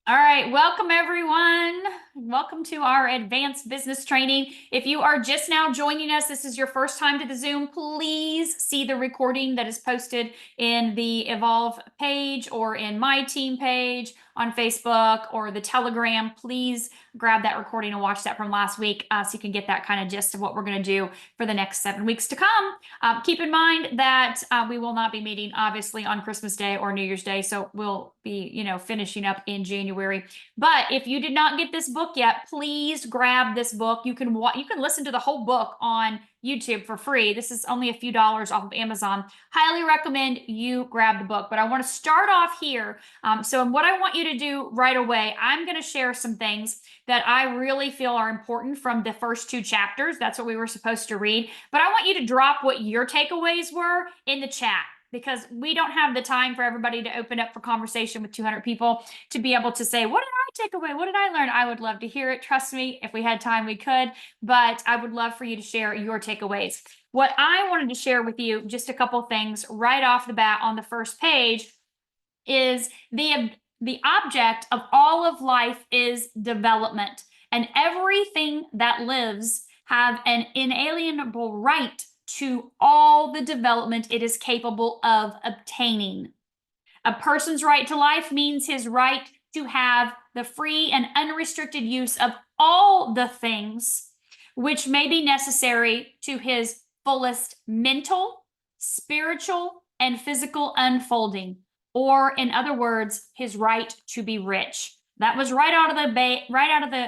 All right, welcome everyone. Welcome to our advanced business training. If you are just now joining us, this is your first time to the Zoom, please see the recording that is posted in the Evolve page or in my team page on Facebook or the Telegram. Please grab that recording and watch that from last week so you can get that kind of gist of what we're going to do for the next 7 weeks to come. Keep in mind that we will not be meeting obviously on Christmas Day or New Year's Day, so we'll be, finishing up in January. But if you did not get this book yet, please grab this book. You can listen to the whole book on YouTube for free. This is only a few dollars off of Amazon. Highly recommend you grab the book. But I want to start off here. So what I want you to do right away, I'm going to share some things that I really feel are important from the first 2 chapters. That's what we were supposed to read. But I want you to drop what your takeaways were in the chat, because we don't have the time for everybody to open up for conversation with 200 people to be able to say, what did I take away? What did I learn? I would love to hear it. Trust me, if we had time, we could, but I would love for you to share your takeaways. What I wanted to share with you, just a couple things right off the bat on the first page, is the object of all of life is development, and everything that lives have an inalienable right to all the development it is capable of obtaining. A person's right to life means his right to have the free and unrestricted use of all the things which may be necessary to his fullest mental, spiritual, and physical unfolding, or in other words, his right to be rich. That was right out of the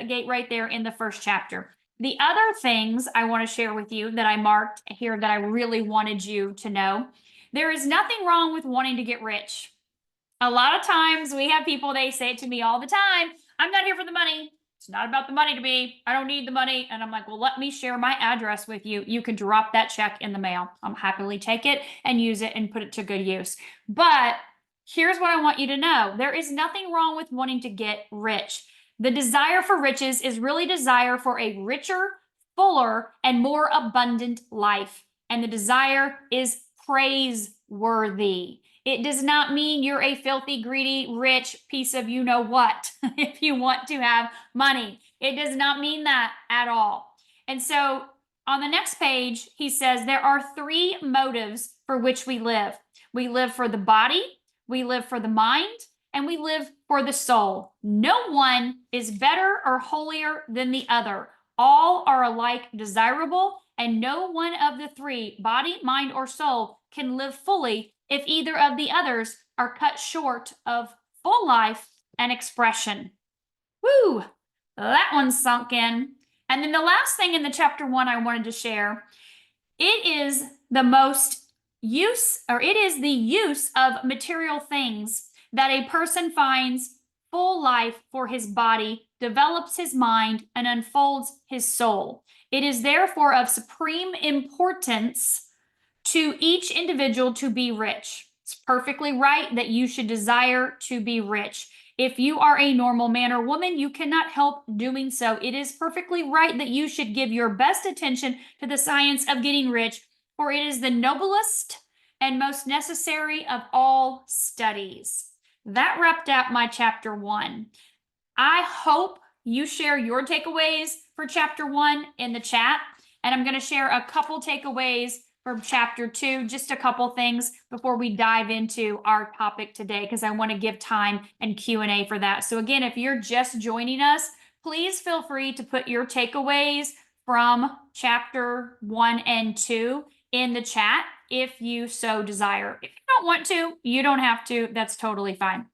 gate right there in the first chapter. The other things I want to share with you that I marked here that I really wanted you to know: there is nothing wrong with wanting to get rich. A lot of times we have people, they say it to me all the time, I'm not here for the money. It's not about the money to me. I don't need the money. And I'm like, well, let me share my address with you. You can drop that check in the mail. I'll happily take it and use it and put it to good use. But here's what I want you to know. There is nothing wrong with wanting to get rich. The desire for riches is really desire for a richer, fuller, and more abundant life. And the desire is praiseworthy. It does not mean you're a filthy, greedy, rich piece of you-know-what if you want to have money. It does not mean that at all. And so on the next page, he says there are 3 motives for which we live. We live for the body, we live for the mind, and we live for the soul. No one is better or holier than the other. All are alike desirable, and no one of the 3, body, mind, or soul, can live fully if either of the others are cut short of full life and expression. Woo! That one sunk in. And then the last thing in the chapter 1 I wanted to share, it is the use of material things that a person finds full life for his body, develops his mind, and unfolds his soul. It is therefore of supreme importance to each individual to be rich. It's perfectly right that you should desire to be rich. If you are a normal man or woman, you cannot help doing so. It is perfectly right that you should give your best attention to the science of getting rich, for it is the noblest and most necessary of all studies. That wrapped up my chapter 1. I hope you share your takeaways for chapter 1 in the chat, and I'm going to share a couple takeaways from chapter 2, just a couple things before we dive into our topic today, because I want to give time and Q&A for that. So again, if you're just joining us, please feel free to put your takeaways from chapter 1 and 2 in the chat if you so desire. If you don't want to, you don't have to. That's totally fine.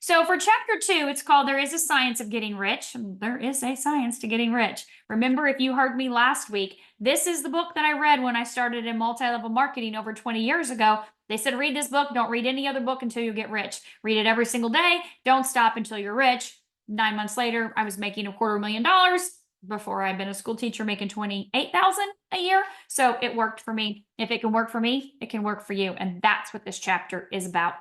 So for chapter 2, it's called There is a Science of Getting Rich. There is a science to getting rich. Remember, if you heard me last week, this is the book that I read when I started in multi-level marketing over 20 years ago. They said, read this book. Don't read any other book until you get rich. Read it every single day. Don't stop until you're rich. 9 months later, I was making $250,000. Before I'd been a school teacher making $28,000 a year. So it worked for me. If it can work for me, it can work for you. And that's what this chapter is about.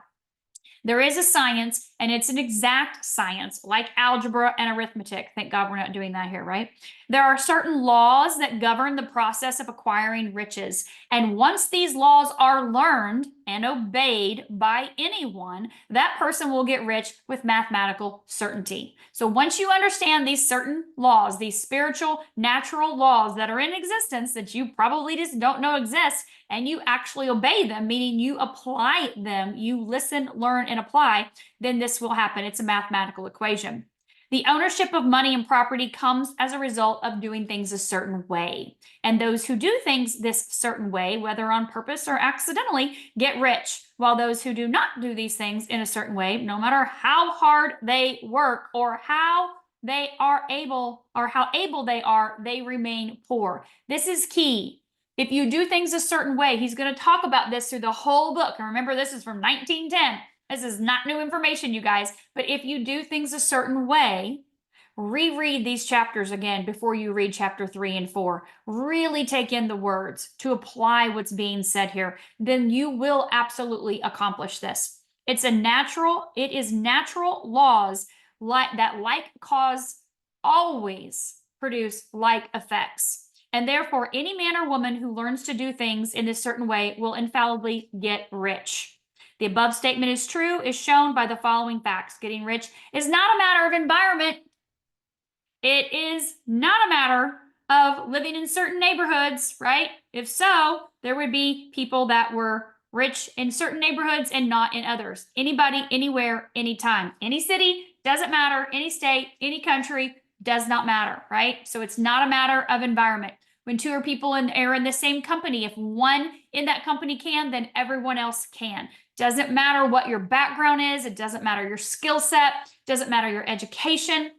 There is a science and it's an exact science like algebra and arithmetic. Thank God we're not doing that here, right? There are certain laws that govern the process of acquiring riches. And once these laws are learned and obeyed by anyone, that person will get rich with mathematical certainty. So once you understand these certain laws, these spiritual, natural laws that are in existence that you probably just don't know exist, and you actually obey them, meaning you apply them, you listen, learn, and apply, then this will happen. It's a mathematical equation. The ownership of money and property comes as a result of doing things a certain way. And those who do things this certain way, whether on purpose or accidentally, get rich, while those who do not do these things in a certain way, no matter how hard they work or how they are able or how able they are, they remain poor. This is key. If you do things a certain way, he's going to talk about this through the whole book. And remember, this is from 1910. This is not new information, you guys. But if you do things a certain way, reread these chapters again before you read chapter 3 and 4. Really take in the words to apply what's being said here. Then you will absolutely accomplish this. It is natural laws that like cause always produce like effects. And therefore, any man or woman who learns to do things in a certain way will infallibly get rich. The above statement is true, is shown by the following facts. Getting rich is not a matter of environment. It is not a matter of living in certain neighborhoods, right? If so, there would be people that were rich in certain neighborhoods and not in others. Anybody, anywhere, anytime. Any city, doesn't matter. Any state, any country, does not matter, right? So it's not a matter of environment. When two or people are in the same company, if one in that company can, then everyone else can. Doesn't matter what your background is. It doesn't matter your skill set. Doesn't matter your education.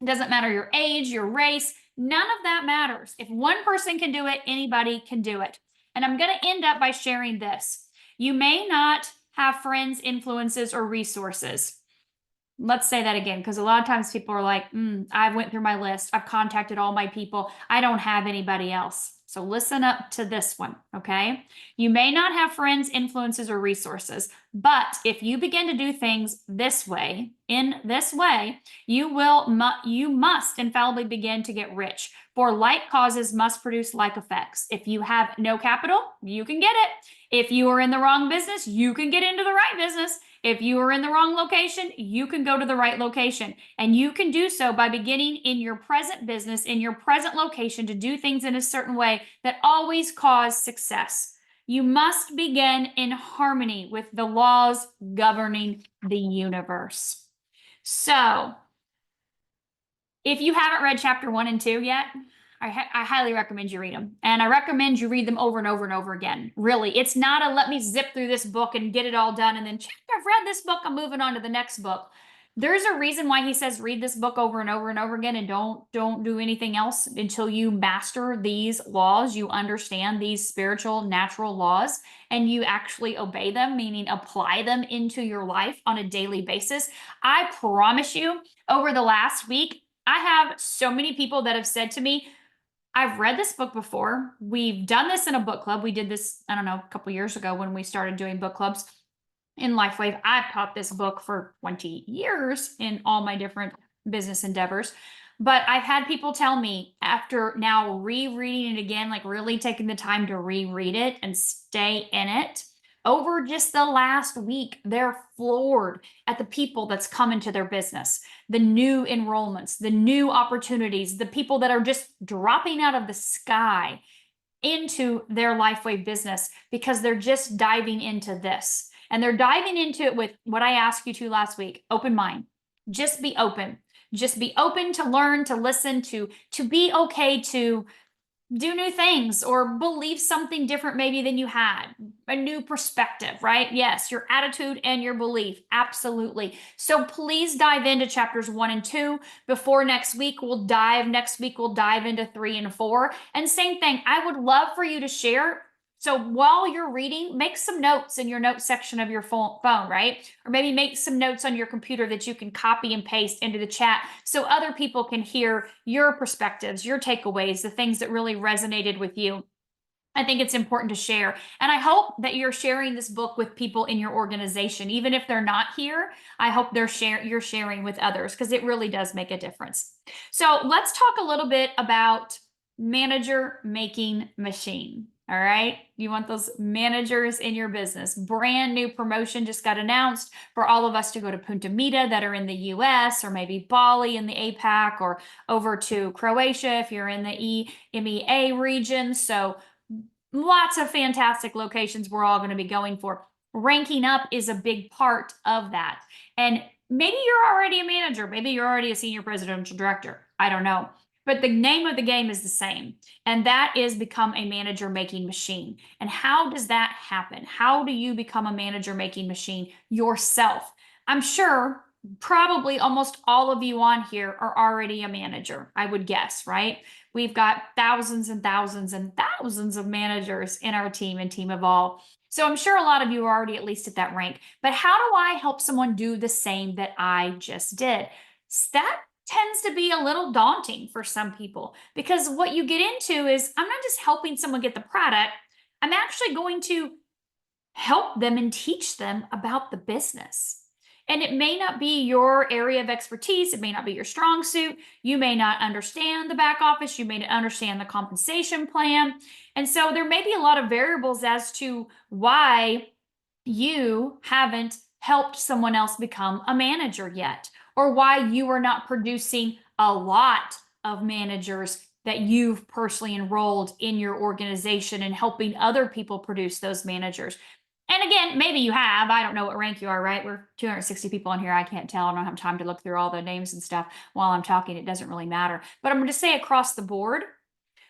It doesn't matter your age, your race. None of that matters. If one person can do it, anybody can do it. And I'm going to end up by sharing this. You may not have friends, influences, or resources. Let's say that again, because a lot of times people are like, I went through my list. I've contacted all my people. I don't have anybody else. So listen up to this one, okay? You may not have friends, influences, or resources, but if you begin to do things this way, in this way, you must infallibly begin to get rich. For like causes must produce like effects. If you have no capital, you can get it. If you are in the wrong business, you can get into the right business. If you are in the wrong location, you can go to the right location. And you can do so by beginning in your present business, in your present location, to do things in a certain way that always cause success. You must begin in harmony with the laws governing the universe. So, if you haven't read chapter 1 and 2 yet, I highly recommend you read them. And I recommend you read them over and over and over again. Really, it's not a let me zip through this book and get it all done and then check, I've read this book, I'm moving on to the next book. There's a reason why he says read this book over and over and over again and don't do anything else until you master these laws, you understand these spiritual, natural laws, and you actually obey them, meaning apply them into your life on a daily basis. I promise you, over the last week, I have so many people that have said to me, I've read this book before. We've done this in a book club. We did this, I don't know, a couple years ago when we started doing book clubs in LifeWave. I've taught this book for 20 years in all my different business endeavors. But I've had people tell me after now rereading it again, like really taking the time to reread it and stay in it, over just the last week, they're floored at the people that's come into their business, the new enrollments, the new opportunities, the people that are just dropping out of the sky into their LifeWave business because they're just diving into this. And they're diving into it with what I asked you to last week, open mind. Just be open. Just be open to learn, to listen, to be okay to do new things or believe something different maybe than you had, a new perspective, right? Yes, your attitude and your belief, absolutely. So please dive into chapters 1 and 2 before next week. We'll dive into 3 and 4. And same thing, I would love for you to share. So while you're reading, make some notes in your notes section of your phone, right? Or maybe make some notes on your computer that you can copy and paste into the chat so other people can hear your perspectives, your takeaways, the things that really resonated with you. I think it's important to share. And I hope that you're sharing this book with people in your organization. Even if they're not here, I hope you're sharing with others because it really does make a difference. So let's talk a little bit about manager making machine. All right. You want those managers in your business. Brand new promotion just got announced for all of us to go to Punta Mita that are in the US, or maybe Bali in the APAC, or over to Croatia if you're in the EMEA region. So lots of fantastic locations we're all going to be going for. Ranking up is a big part of that. And maybe you're already a manager, maybe you're already a senior presidential director. I don't know. But the name of the game is the same, and that is become a manager making machine. And how does that happen? How do you become a manager making machine yourself? I'm sure probably almost all of you on here are already a manager, I would guess, right? We've got thousands and thousands and thousands of managers in our team and Team Evolve. So I'm sure a lot of you are already at least at that rank. But how do I help someone do the same that I just did? That tends to be a little daunting for some people, because what you get into is I'm not just helping someone get the product, I'm actually going to help them and teach them about the business. And it may not be your area of expertise. It may not be your strong suit. You may not understand the back office. You may not understand the compensation plan. And so there may be a lot of variables as to why you haven't helped someone else become a manager yet, or why you are not producing a lot of managers that you've personally enrolled in your organization and helping other people produce those managers. And again, maybe you have. I don't know what rank you are, right? We're 260 people in here. I can't tell. I don't have time to look through all the names and stuff while I'm talking. It doesn't really matter. But I'm going to say across the board,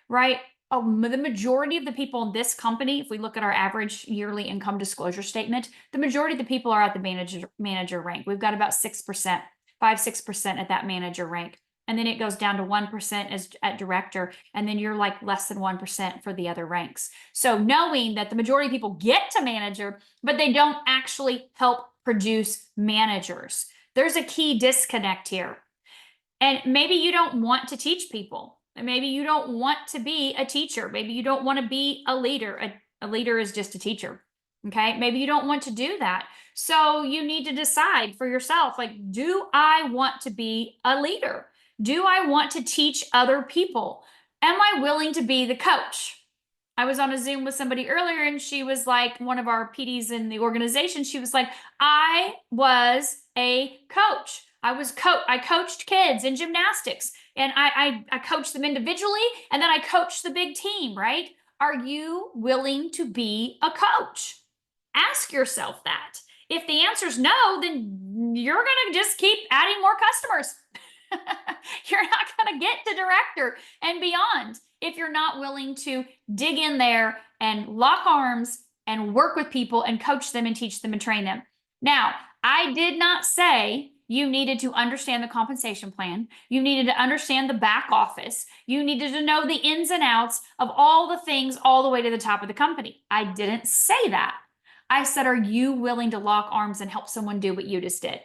right? The majority of the people in this company, if we look at our average yearly income disclosure statement, the majority of the people are at the manager rank. We've got about 6%, 5-6% at that manager rank. And then it goes down to 1% as at director. And then you're like less than 1% for the other ranks. So knowing that the majority of people get to manager, but they don't actually help produce managers, there's a key disconnect here. And maybe you don't want to teach people. Maybe you don't want to be a teacher. Maybe you don't want to be a leader. A leader is just a teacher. Okay. Maybe you don't want to do that. So you need to decide for yourself, like, do I want to be a leader? Do I want to teach other people? Am I willing to be the coach? I was on a Zoom with somebody earlier, and she was like, one of our PDs in the organization, she was like, I was a coach. I coached kids in gymnastics, and I coached them individually, and then I coached the big team, right? Are you willing to be a coach? Ask yourself that. If the answer is no, then you're going to just keep adding more customers. You're not going to get to director and beyond if you're not willing to dig in there and lock arms and work with people and coach them and teach them and train them. Now, I did not say you needed to understand the compensation plan. You needed to understand the back office. You needed to know the ins and outs of all the things all the way to the top of the company. I didn't say that. I said, are you willing to lock arms and help someone do what you just did?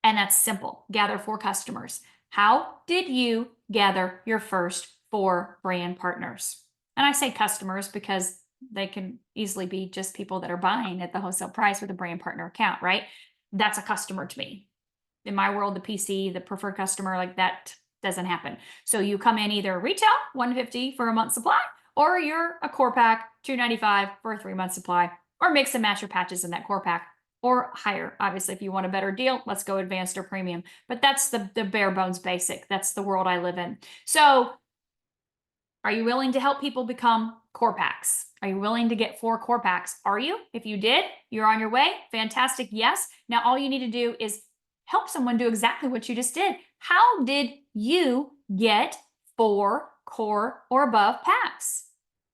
And that's simple. Gather 4 customers. How did you gather your first 4 brand partners? And I say customers because they can easily be just people that are buying at the wholesale price with a brand partner account, right? That's a customer to me. In my world, the PC, the preferred customer, like that doesn't happen. So you come in either retail, $150 for a month supply, or you're a core pack, $295 for a 3-month supply, or mix and match your patches in that core pack. Or higher. Obviously, if you want a better deal, let's go advanced or premium. But that's the bare bones basic. That's the world I live in. So are you willing to help people become core packs? Are you willing to get 4 core packs? Are you? If you did, you're on your way. Fantastic. Yes. Now all you need to do is help someone do exactly what you just did. How did you get 4 core or above packs?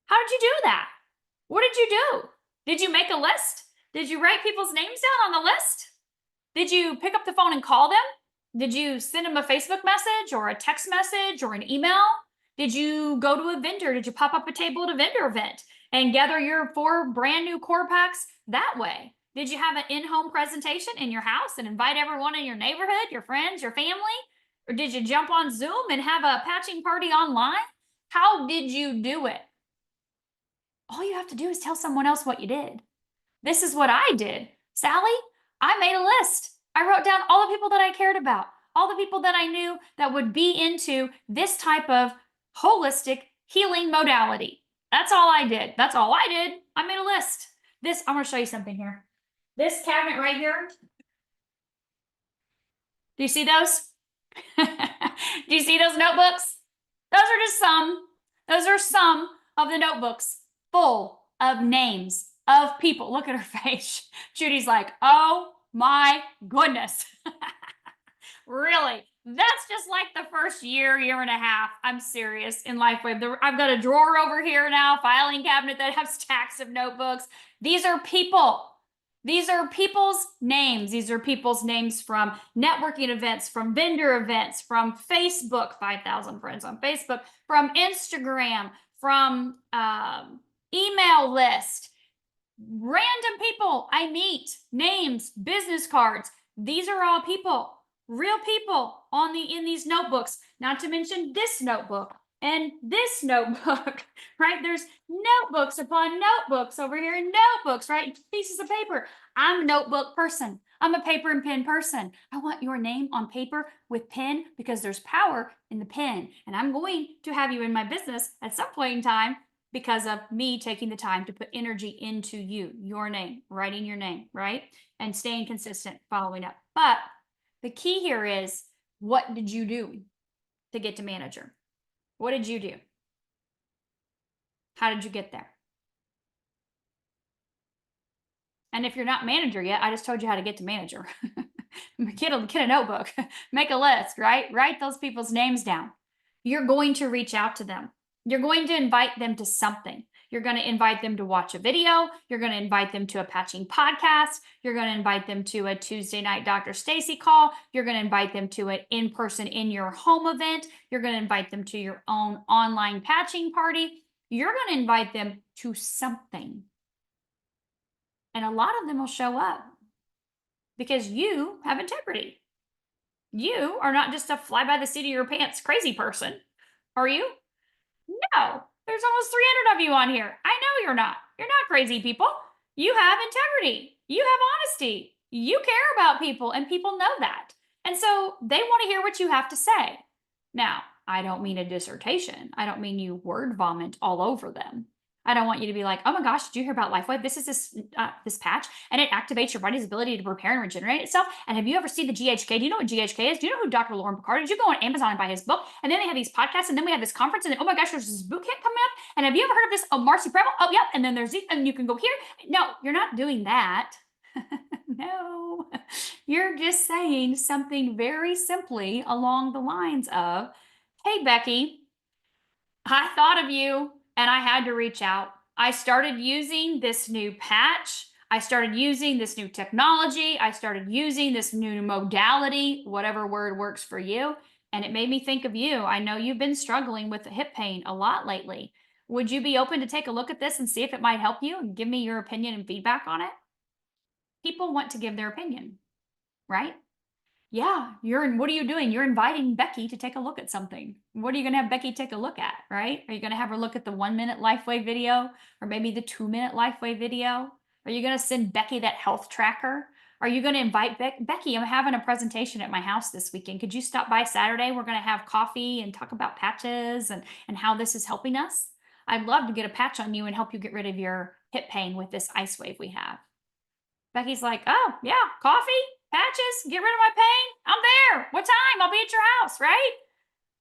How did you do that? What did you do? Did you make a list? Did you write people's names down on the list? Did you pick up the phone and call them? Did you send them a Facebook message or a text message or an email? Did you go to a vendor? Did you pop up a table at a vendor event and gather your 4 brand new core packs that way? Did you have an in-home presentation in your house and invite everyone in your neighborhood, your friends, your family? Or did you jump on Zoom and have a patching party online? How did you do it? All you have to do is tell someone else what you did. This is what I did. Sally, I made a list. I wrote down all the people that I cared about, all the people that I knew that would be into this type of holistic healing modality. That's all I did. That's all I did. I made a list. This, I'm going to show you something here. This cabinet right here. Do you see those? Do you see those notebooks? Those are just some. Those are some of the notebooks full of names of people. Look at her face. Judy's like, oh my goodness. Really? That's just like the first year, year and a half. I'm serious in LifeWave. I've got a drawer over here now, filing cabinet that has stacks of notebooks. These are people. These are people's names. These are people's names from networking events, from vendor events, from Facebook, 5,000 friends on Facebook, from Instagram, from email list, random people I meet, names, business cards. These are all people, real people in these notebooks, not to mention this notebook and this notebook, right? There's notebooks upon notebooks over here, notebooks, right? Pieces of paper. I'm a notebook person. I'm a paper and pen person. I want your name on paper with pen because there's power in the pen. And I'm going to have you in my business at some point in time because of me taking the time to put energy into you, your name, writing your name, right? And staying consistent, following up. But the key here is, what did you do to get to manager? What did you do? How did you get there? And if you're not manager yet, I just told you how to get to manager. Get a notebook, make a list, right? Write those people's names down. You're going to reach out to them. You're going to invite them to something. You're going to invite them to watch a video. You're going to invite them to a patching podcast. You're going to invite them to a Tuesday night Dr. Stacy call. You're going to invite them to an in-person in your home event. You're going to invite them to your own online patching party. You're going to invite them to something. And a lot of them will show up because you have integrity. You are not just a fly by the seat of your pants crazy person, are you? No, there's almost 300 of you on here. I know you're not. You're not crazy people. You have integrity. You have honesty. You care about people, and people know that. And so they want to hear what you have to say. Now, I don't mean a dissertation. I don't mean you word vomit all over them. I don't want you to be like, oh my gosh, did you hear about LifeWave? This is this patch, and it activates your body's ability to repair and regenerate itself. And have you ever seen the GHK? Do you know what GHK is? Do you know who Dr. Lauren Picard is? You go on Amazon and buy his book, and then they have these podcasts, and then we have this conference, and then, oh my gosh, there's this boot camp coming up. And have you ever heard of this? Oh, Marcy Preble? Oh, yep. And then there's these, and you can go here. No, you're not doing that. No, you're just saying something very simply along the lines of, hey, Becky, I thought of you and I had to reach out. I started using this new patch. I started using this new technology. I started using this new modality, whatever word works for you. And it made me think of you. I know you've been struggling with the hip pain a lot lately. Would you be open to take a look at this and see if it might help you and give me your opinion and feedback on it? People want to give their opinion, right? Yeah, what are you doing? You're inviting Becky to take a look at something. What are you going to have Becky take a look at, right? Are you going to have her look at the 1-minute LifeWave video or maybe the 2-minute LifeWave video? Are you going to send Becky that health tracker? Are you going to invite Becky? I'm having a presentation at my house this weekend. Could you stop by Saturday? We're going to have coffee and talk about patches and how this is helping us. I'd love to get a patch on you and help you get rid of your hip pain with this ice wave we have. Becky's like, oh, yeah, coffee, patches, get rid of my pain. I'm there. What time? I'll be at your house, right?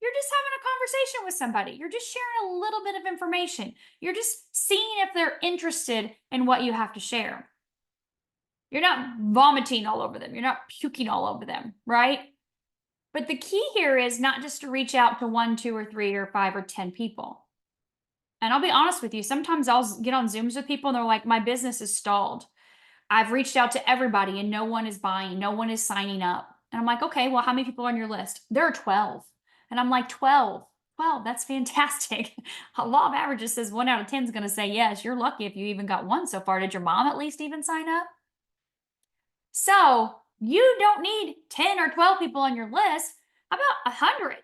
You're just having a conversation with somebody. You're just sharing a little bit of information. You're just seeing if they're interested in what you have to share. You're not vomiting all over them. You're not puking all over them, right? But the key here is not just to reach out to 1, 2, or 3, or 5, or 10 people. And I'll be honest with you, sometimes I'll get on Zooms with people and they're like, my business is stalled. I've reached out to everybody and no one is buying, no one is signing up. And I'm like, okay, well, how many people are on your list? There are 12. And I'm like, 12. Well, that's fantastic. Law of averages says 1 out of 10 is going to say yes. You're lucky if you even got one so far. Did your mom at least even sign up? So you don't need 10 or 12 people on your list. About 100,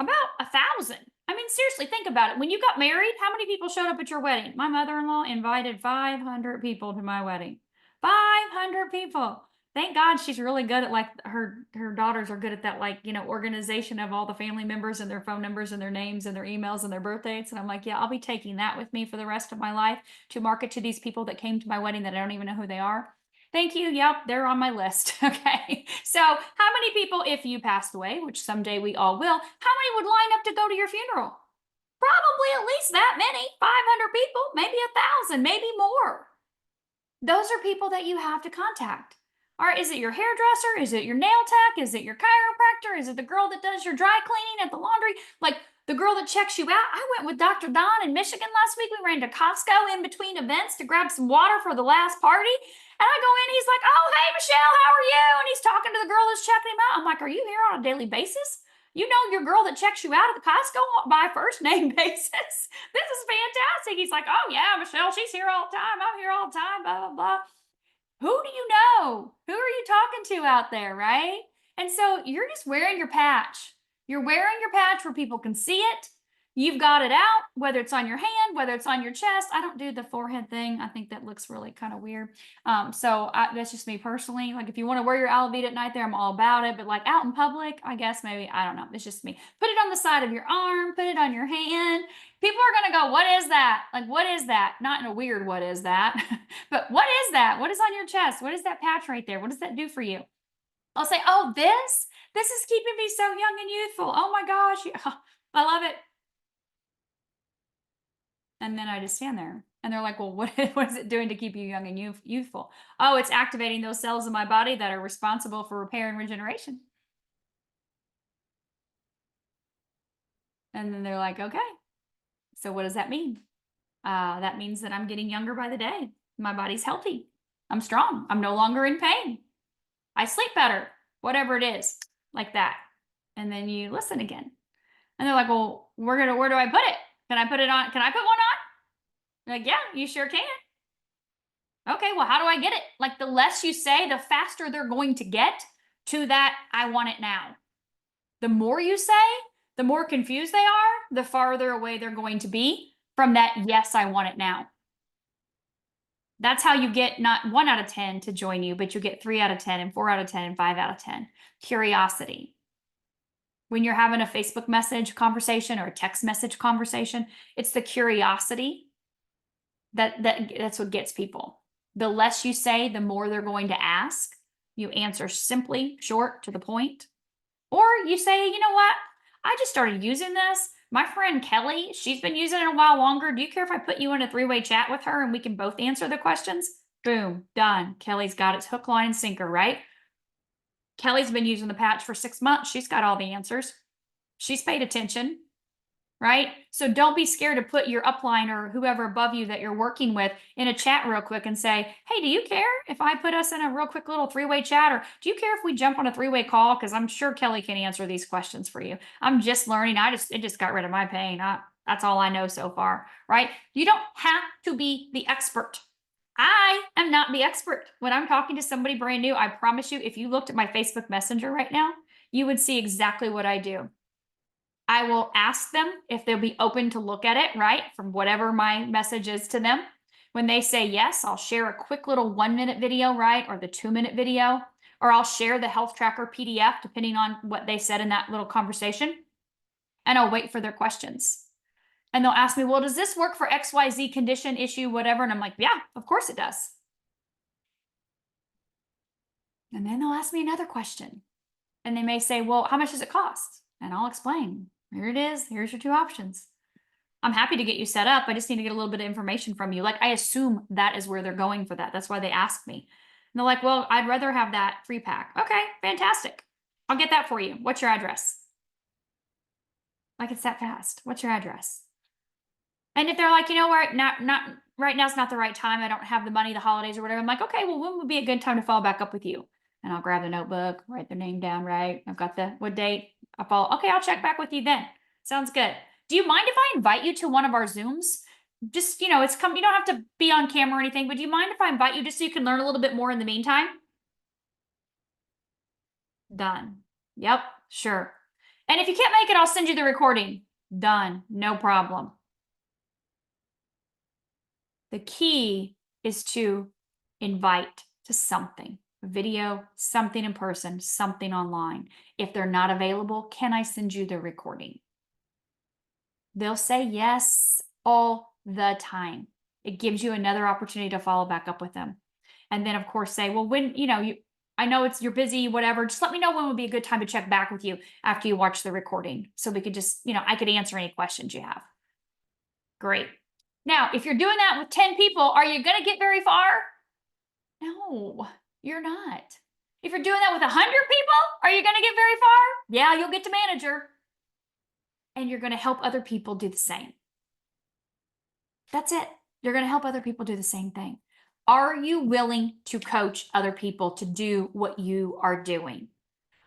about 1,000. I mean, seriously, think about it. When you got married, how many people showed up at your wedding? My mother-in-law invited 500 people to my wedding. 500 people. Thank God she's really good at, like, her daughters are good at that, like, organization of all the family members and their phone numbers and their names and their emails and their birthdays. And I'm like, yeah, I'll be taking that with me for the rest of my life to market to these people that came to my wedding that I don't even know who they are. Thank you. Yep, they're on my list. Okay. So, how many people, if you passed away, which someday we all will, how many would line up to go to your funeral? Probably at least that many, 500 people, maybe 1,000, maybe more. Those are people that you have to contact. Or is it your hairdresser? Is it your nail tech? Is it your chiropractor? Is it the girl that does your dry cleaning at the laundry? Like the girl that checks you out? I went with Dr. Don in Michigan last week. We ran to Costco in between events to grab some water for the last party. And I go in, he's like, "Oh, hey, Michelle, how are you?" And he's talking to the girl that's checking him out. I'm like, "Are you here on a daily basis? You know your girl that checks you out at the Costco by first name basis. This is fantastic." He's like, "Oh, yeah, Michelle, she's here all the time. I'm here all the time, blah, blah, blah." Who do you know? Who are you talking to out there, right? And so you're just wearing your patch. You're wearing your patch where people can see it. You've got it out, whether it's on your hand, whether it's on your chest. I don't do the forehead thing. I think that looks really kind of weird. That's just me personally. Like if you want to wear your Alavita at night there, I'm all about it. But like out in public, I guess maybe, I don't know. It's just me. Put it on the side of your arm, put it on your hand. People are going to go, "What is that? Like, what is that?" Not in a weird, "What is that?" But what is that? What is on your chest? What is that patch right there? What does that do for you? I'll say, "Oh, this is keeping me so young and youthful. Oh my gosh. I love it." And then I just stand there and they're like, "Well, what is it doing to keep you young and youthful?" "Oh, it's activating those cells in my body that are responsible for repair and regeneration." And then they're like, "Okay, so what does that mean?" That means that I'm getting younger by the day. My body's healthy. I'm strong. I'm no longer in pain. I sleep better, whatever it is, like that. And then you listen again. And they're like, "Well, where do I put it? Can I put it on? Can I put one on?" You're like, "Yeah, you sure can." "Okay, well, how do I get it?" Like the less you say, the faster they're going to get to that, "I want it now." The more you say, the more confused they are, the farther away they're going to be from that, "Yes, I want it now." That's how you get not 1 out of 10 to join you, but you get 3 out of 10 and 4 out of 10 and 5 out of 10. Curiosity. When you're having a Facebook message conversation or a text message conversation, it's the curiosity that's what gets people. The less you say, the more they're going to ask. You answer simply, short, to the point. Or you say, "You know what? I just started using this. My friend Kelly, she's been using it a while longer. Do you care if I put you in a three-way chat with her and we can both answer the questions?" Boom, done. Kelly's got its hook, line, and sinker, right? Kelly's been using the patch for 6 months. She's got all the answers. She's paid attention, right? So don't be scared to put your upline or whoever above you that you're working with in a chat real quick and say, "Hey, do you care if I put us in a real quick little three-way chat? Or do you care if we jump on a three-way call? Because I'm sure Kelly can answer these questions for you. I'm just learning. It just got rid of my pain. That's all I know so far," right? You don't have to be the expert. I am not the expert. When I'm talking to somebody brand new, I promise you, if you looked at my Facebook Messenger right now, you would see exactly what I do. I will ask them if they'll be open to look at it, right? From whatever my message is to them. When they say yes, I'll share a quick little 1-minute video, right? Or the 2-minute video, or I'll share the health tracker PDF, depending on what they said in that little conversation. And I'll wait for their questions. And they'll ask me, "Well, does this work for XYZ condition, issue, whatever?" And I'm like, "Yeah, of course it does." And then they'll ask me another question. And they may say, "Well, how much does it cost?" And I'll explain. "Here it is. Here's your 2 options. I'm happy to get you set up. I just need to get a little bit of information from you." Like I assume that is where they're going for that. That's why they ask me. And they're like, "Well, I'd rather have that free pack." "Okay, fantastic. I'll get that for you. What's your address?" Like it's that fast. "What's your address?" And if they're like, "You know what, not right now's not the right time. I don't have the money, the holidays or whatever." I'm like, "Okay, well, when would be a good time to follow back up with you?" And I'll grab the notebook, write their name down, right? I've got the what date. I follow. "Okay, I'll check back with you then." Sounds good. "Do you mind if I invite you to one of our Zooms? Just, it's come, you don't have to be on camera or anything, but do you mind if I invite you just so you can learn a little bit more in the meantime?" Done. Yep, sure. "And if you can't make it, I'll send you the recording." Done. No problem. The key is to invite to something, a video, something in person, something online. If they're not available, can I send you the recording? They'll say yes all the time. It gives you another opportunity to follow back up with them. And then, of course, say, well, when, I know you're busy, whatever. Just let me know when would be a good time to check back with you after you watch the recording. So we could just, I could answer any questions you have. Great. Now, if you're doing that with 10 people, are you going to get very far? No, you're not. If you're doing that with 100 people, are you going to get very far? Yeah, you'll get to manager. And you're going to help other people do the same. That's it. You're going to help other people do the same thing. Are you willing to coach other people to do what you are doing?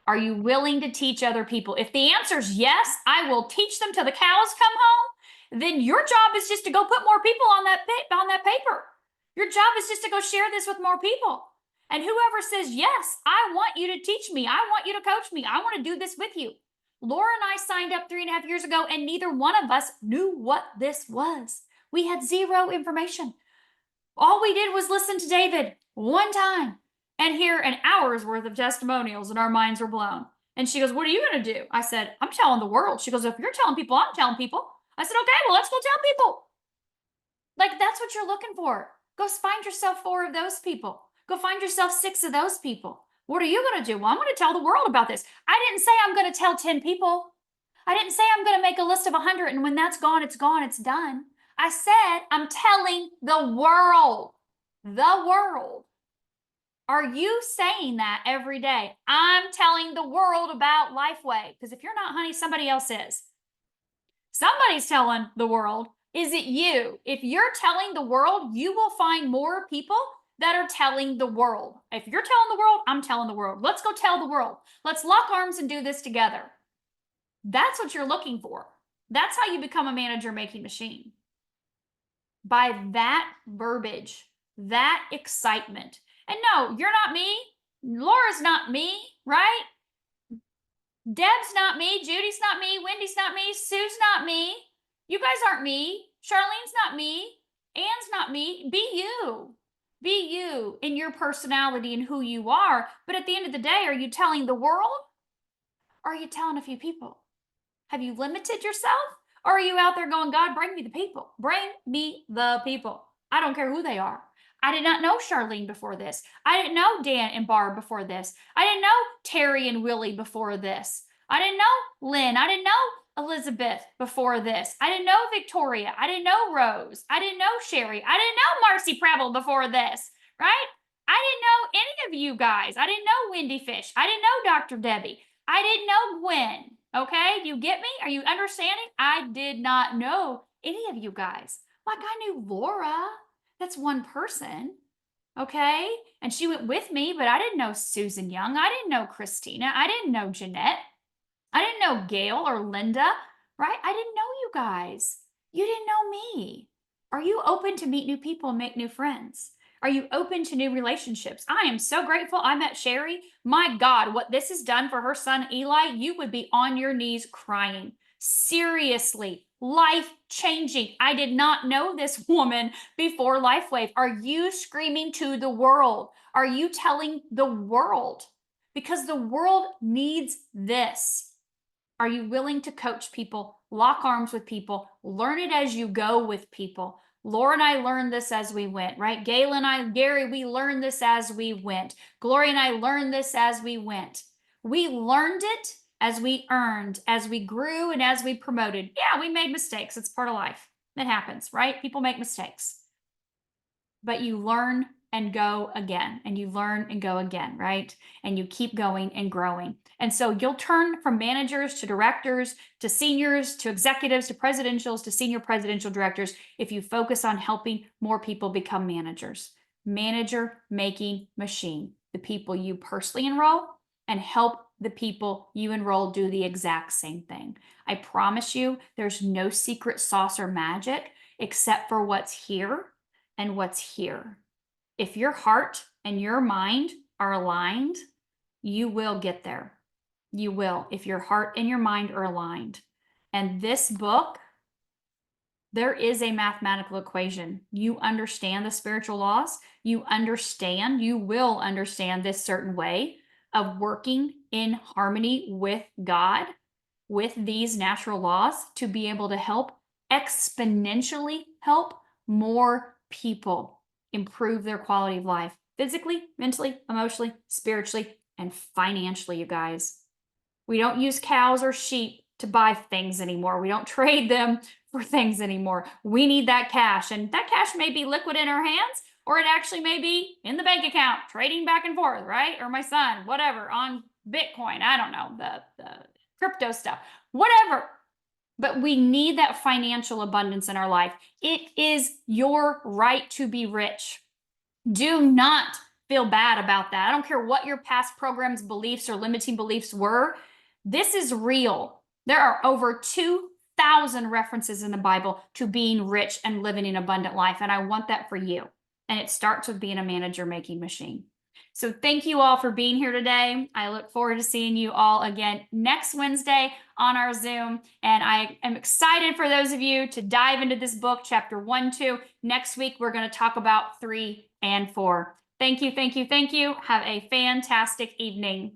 Are you willing to teach other people? If the answer is yes, I will teach them till the cows come home, then your job is just to go put more people on that paper. Your job is just to go share this with more people. And whoever says, yes, I want you to teach me. I want you to coach me. I want to do this with you. Laura and I signed up 3.5 years ago, and neither one of us knew what this was. We had zero information. All we did was listen to David one time and hear an hour's worth of testimonials, and our minds were blown. And she goes, what are you going to do? I said, I'm telling the world. She goes, if you're telling people, I'm telling people. I said, okay, well, let's go tell people. Like, that's what you're looking for. Go find yourself 4 of those people. Go find yourself 6 of those people. What are you going to do? Well, I'm going to tell the world about this. I didn't say I'm going to tell 10 people. I didn't say I'm going to make a list of 100, and when that's gone, it's gone, it's done. I said, I'm telling the world. The world. Are you saying that every day? I'm telling the world about Lifeway. Because if you're not, honey, somebody else is. Somebody's telling the world. Is it you? If you're telling the world, you will find more people that are telling the world. If you're telling the world, I'm telling the world. Let's go tell the world. Let's lock arms and do this together. That's what you're looking for. That's how you become a manager making machine. By that verbiage, that excitement. And no, you're not me. Laura's not me, right? Deb's not me. Judy's not me. Wendy's not me. Sue's not me. You guys aren't me. Charlene's not me. Anne's not me. Be you. Be you in your personality and who you are. But at the end of the day, are you telling the world? Or are you telling a few people? Have you limited yourself? Or are you out there going, God, bring me the people. Bring me the people. I don't care who they are. I did not know Charlene before this. I didn't know Dan and Barb before this. I didn't know Terry and Willie before this. I didn't know Lynn. I didn't know Elizabeth before this. I didn't know Victoria. I didn't know Rose. I didn't know Sherry. I didn't know Marcy Preble before this, right? I didn't know any of you guys. I didn't know Wendy Fish. I didn't know Dr. Debbie. I didn't know Gwen. Okay, you get me? Are you understanding? I did not know any of you guys. Like, I knew Laura. That's one person. Okay, and she went with me, but I didn't know Susan Young. I didn't know Christina. I didn't know Jeanette. I didn't know Gail or Linda, right? I didn't know you guys. You didn't know me. Are you open to meet new people and make new friends? Are you open to new relationships? I am so grateful I met Sherry. My God, what this has done for her son, Eli, you would be on your knees crying. Seriously, life-changing. I did not know this woman before LifeWave. Are you screaming to the world? Are you telling the world? Because the world needs this. Are you willing to coach people, lock arms with people, learn it as you go with people? Laura and I learned this as we went, right? Gail and I, Gary, we learned this as we went. Gloria and I learned this as we went. We learned it as we earned, as we grew, and as we promoted. Yeah, we made mistakes. It's part of life. It happens, right? People make mistakes. But you learn and go again, and you learn and go again, right? And you keep going and growing. And so you'll turn from managers to directors, to seniors, to executives, to presidentials, to senior presidential directors if you focus on helping more people become managers. Manager making machine, the people you personally enroll and help the people you enroll do the exact same thing. I promise you, there's no secret sauce or magic except for what's here and what's here. If your heart and your mind are aligned, you will get there. You will, if your heart and your mind are aligned. And this book, there is a mathematical equation. You understand the spiritual laws. You will understand this certain way of working in harmony with God, with these natural laws, to be able to help exponentially help more people improve their quality of life physically, mentally, emotionally, spiritually, and financially, you guys. We don't use cows or sheep to buy things anymore. We don't trade them for things anymore. We need that cash, and that cash may be liquid in our hands, or it actually may be in the bank account, trading back and forth, right? Or my son, whatever, on Bitcoin. I don't know, the crypto stuff, whatever. But we need that financial abundance in our life. It is your right to be rich. Do not feel bad about that. I don't care what your past programs, beliefs, or limiting beliefs were. This is real. There are over 2,000 references in the Bible to being rich and living an abundant life. And I want that for you. And it starts with being a manager making machine. So thank you all for being here today. I look forward to seeing you all again next Wednesday on our Zoom. And I am excited for those of you to dive into this book, chapter 1, 2. Next week, we're going to talk about 3 and 4. Thank you, thank you, thank you. Have a fantastic evening.